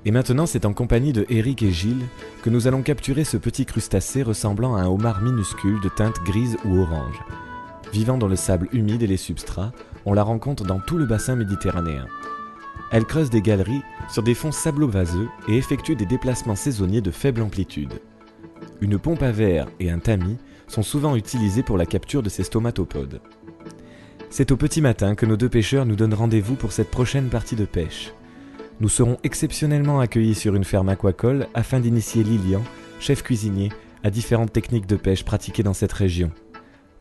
Et maintenant, c'est en compagnie de Eric et Gilles que nous allons capturer ce petit crustacé ressemblant à un homard minuscule de teinte grise ou orange. Vivant dans le sable humide et les substrats, on la rencontre dans tout le bassin méditerranéen. Elle creuse des galeries sur des fonds sablo-vaseux et effectue des déplacements saisonniers de faible amplitude. Une pompe à verre et un tamis sont souvent utilisés pour la capture de ces stomatopodes. C'est au petit matin que nos deux pêcheurs nous donnent rendez-vous pour cette prochaine partie de pêche. Nous serons exceptionnellement accueillis sur une ferme aquacole afin d'initier Lilian, chef cuisinier, à différentes techniques de pêche pratiquées dans cette région.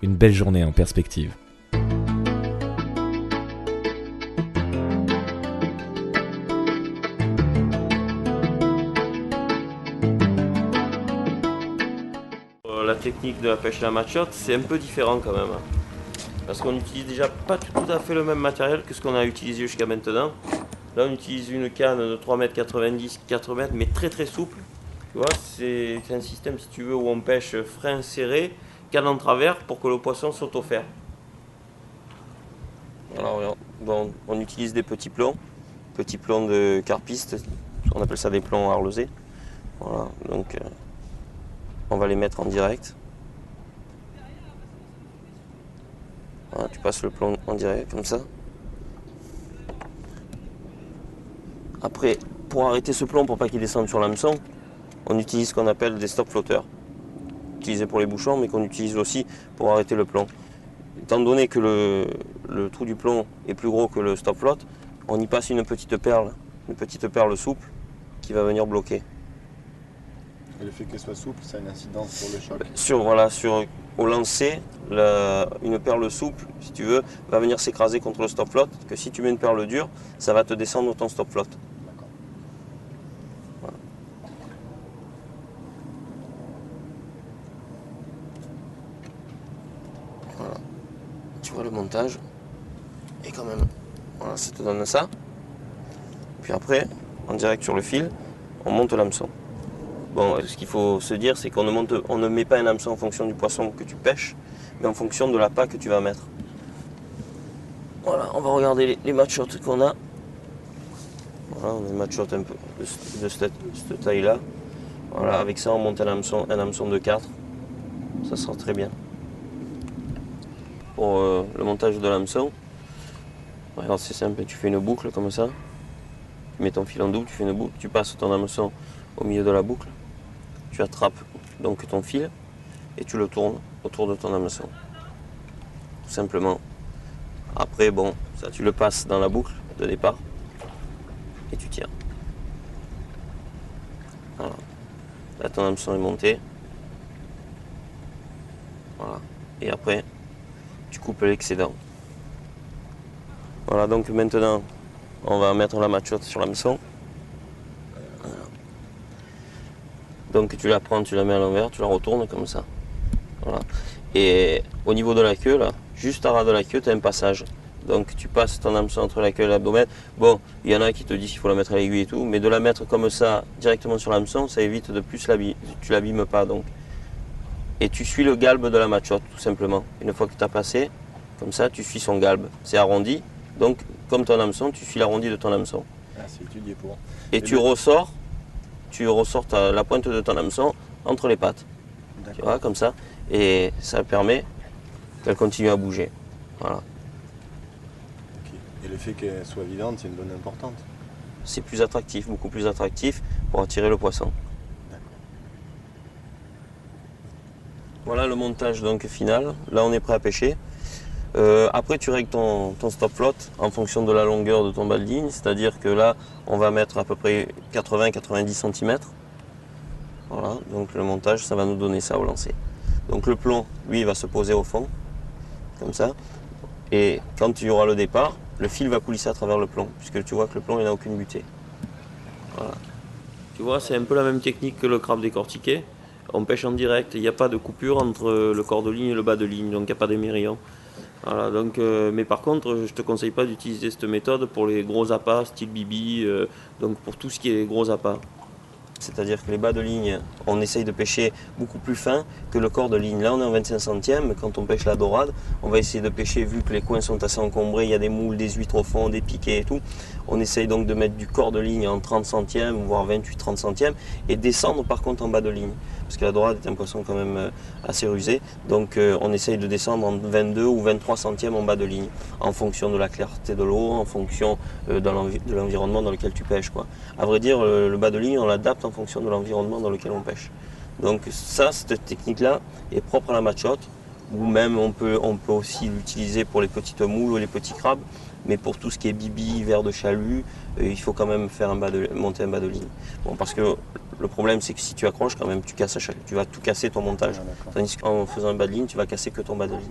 Une belle journée en perspective. La technique de la pêche à la machotte, c'est un peu différent quand même. Parce qu'on n'utilise déjà pas tout à fait le même matériel que ce qu'on a utilisé jusqu'à maintenant. Là, on utilise une canne de 3,90 m, 4 mètres, mais très très souple. Tu vois, c'est un système, si tu veux, où on pêche frein serré, canne en travers pour que le poisson saute au fer. Alors, bon, on utilise des petits plombs de carpiste, on appelle ça des plombs arlosés. Voilà, donc on va les mettre en direct. Voilà, tu passes le plomb en direct comme ça. Après, pour arrêter ce plomb, pour pas qu'il descende sur l'hameçon, on utilise ce qu'on appelle des stop flotteurs. Utilisés pour les bouchons, mais qu'on utilise aussi pour arrêter le plomb. Étant donné que le trou du plomb est plus gros que le stop flotte, on y passe une petite perle souple qui va venir bloquer. Et le fait qu'elle soit souple, ça a une incidence sur le choc? Au lancer, une perle souple, si tu veux, va venir s'écraser contre le stop flotte, que si tu mets une perle dure, ça va te descendre ton stop flotte. Voilà. Voilà. Tu vois le montage, et quand même, voilà, ça te donne ça. Puis après, en direct sur le fil, on monte l'hameçon. Bon, ce qu'il faut se dire, c'est qu'on ne met pas un hameçon en fonction du poisson que tu pêches, mais en fonction de l'appât que tu vas mettre. Voilà, on va regarder les machottes qu'on a. Voilà, on a des machottes un peu de cette taille-là. Voilà, avec ça, on monte un hameçon de 4. Ça sera très bien. Pour le montage de l'hameçon, regarde, c'est simple, tu fais une boucle comme ça. Tu mets ton fil en double, tu fais une boucle, tu passes ton hameçon au milieu de la boucle. Tu attrapes donc ton fil et tu le tournes autour de ton hameçon. Tout simplement. Après, bon, ça tu le passes dans la boucle de départ et tu tires. Voilà. Là, ton hameçon est monté. Voilà. Et après, tu coupes l'excédent. Voilà, donc maintenant, on va mettre la machotte sur l'hameçon. Donc tu la prends, tu la mets à l'envers, tu la retournes comme ça. Voilà. Et au niveau de la queue, là, juste à ras de la queue, tu as un passage. Donc tu passes ton hameçon entre la queue et l'abdomen. Bon, il y en a qui te disent qu'il faut la mettre à l'aiguille et tout, mais de la mettre comme ça, directement sur l'hameçon, ça évite de plus tu l'abîmes pas. Donc. Et tu suis le galbe de la machotte, tout simplement. Une fois que tu as passé, comme ça, tu suis son galbe. C'est arrondi, donc comme ton hameçon, tu suis l'arrondi de ton hameçon. Ah, c'est étudié pour. Et tu ressors la pointe de ton hameçon entre les pattes. Tu vois, comme ça. Et ça permet qu'elle continue à bouger. Voilà. Okay. Et le fait qu'elle soit vivante, c'est une donnée importante. C'est plus attractif, beaucoup plus attractif pour attirer le poisson. Voilà le montage donc final. Là, on est prêt à pêcher. Après, tu règles ton stop flotte en fonction de la longueur de ton bas de ligne. C'est-à-dire que là, on va mettre à peu près 80-90 cm. Voilà, donc le montage, ça va nous donner ça au lancer. Donc le plomb, lui, il va se poser au fond, comme ça. Et quand il y aura le départ, le fil va coulisser à travers le plomb, puisque tu vois que le plomb, il n'a aucune butée. Voilà. Tu vois, c'est un peu la même technique que le crabe décortiqué. On pêche en direct, il n'y a pas de coupure entre le corps de ligne et le bas de ligne, donc il n'y a pas d'émerillon. Voilà, donc, mais par contre, je ne te conseille pas d'utiliser cette méthode pour les gros appâts, style bibi, donc pour tout ce qui est gros appâts. C'est-à-dire que les bas de ligne, on essaye de pêcher beaucoup plus fin que le corps de ligne. Là, on est en 25 centièmes. Quand on pêche la dorade, on va essayer de pêcher, vu que les coins sont assez encombrés, il y a des moules, des huîtres au fond, des piquets et tout. On essaye donc de mettre du corps de ligne en 30 centièmes, voire 28-30 centièmes, et descendre par contre en bas de ligne. Parce que la dorade est un poisson quand même assez rusé. Donc on essaye de descendre en 22 ou 23 centièmes en bas de ligne, en fonction de la clarté de l'eau, en fonction de l'environnement dans lequel tu pêches, quoi. À vrai dire, le bas de ligne, on l'adapte en fonction de l'environnement dans lequel on pêche. Donc ça, cette technique-là est propre à la machotte, ou même on peut aussi l'utiliser pour les petites moules ou les petits crabes, mais pour tout ce qui est bibi, vers de chalut, il faut quand même faire monter un bas de ligne. Bon, parce que le problème, c'est que si tu accroches, quand même, tu vas tout casser ton montage. Ah, Tandis qu'en faisant un bas de ligne, tu vas casser que ton bas de ligne.